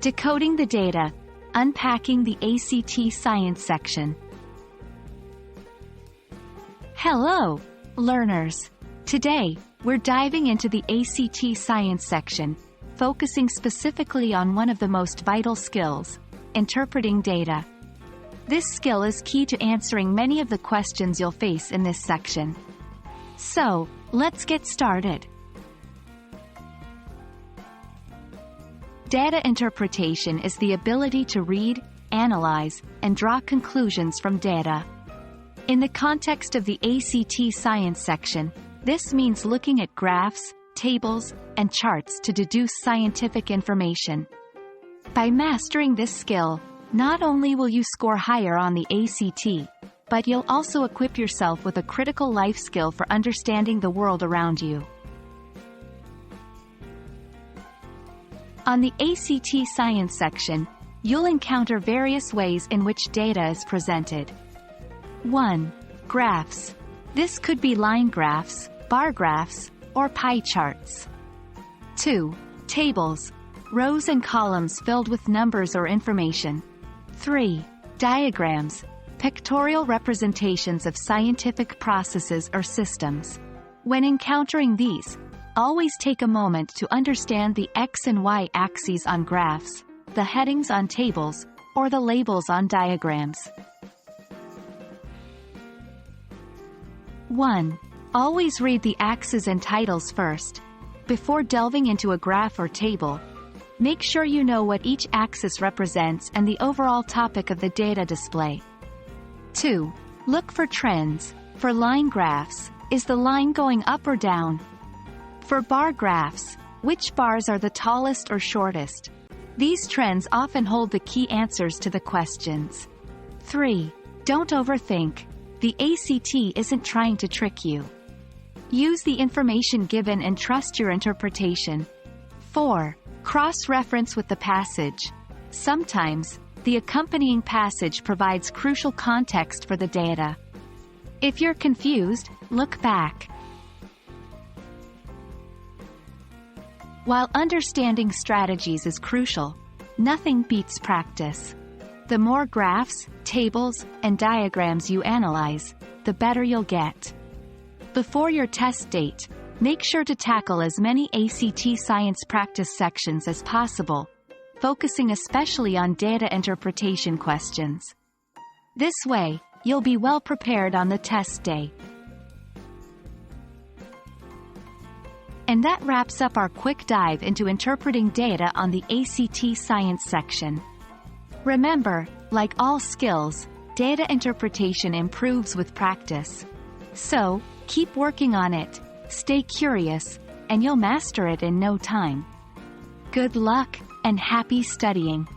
Decoding the data, unpacking the ACT science section. Hello, learners. Today, we're diving into the ACT science section, focusing specifically on one of the most vital skills, interpreting data. This skill is key to answering many of the questions you'll face in this section. So, let's get started. Data interpretation is the ability to read, analyze, and draw conclusions from data. In the context of the ACT science section, this means looking at graphs, tables, and charts to deduce scientific information. By mastering this skill, not only will you score higher on the ACT, but you'll also equip yourself with a critical life skill for understanding the world around you. On the ACT science section, you'll encounter various ways in which data is presented. 1. Graphs. This could be line graphs, bar graphs, or pie charts. 2. Tables. Rows and columns filled with numbers or information. 3. Diagrams. Pictorial representations of scientific processes or systems. When encountering these, always take a moment to understand the X and Y axes on graphs, the headings on tables, or the labels on diagrams. 1. Always read the axes and titles first. Before delving into a graph or table, make sure you know what each axis represents and the overall topic of the data display. 2. Look for trends. For line graphs, is the line going up or down? For bar graphs, which bars are the tallest or shortest? These trends often hold the key answers to the questions. 3. Don't overthink. The ACT isn't trying to trick you. Use the information given and trust your interpretation. 4. Cross-reference with the passage. Sometimes, the accompanying passage provides crucial context for the data. If you're confused, look back. While understanding strategies is crucial, nothing beats practice. The more graphs, tables, and diagrams you analyze, the better you'll get. Before your test date, make sure to tackle as many ACT science practice sections as possible, focusing especially on data interpretation questions. This way, you'll be well prepared on the test day. And that wraps up our quick dive into interpreting data on the ACT science section. Remember, like all skills, data interpretation improves with practice. So, keep working on it, stay curious, and you'll master it in no time. Good luck, and happy studying!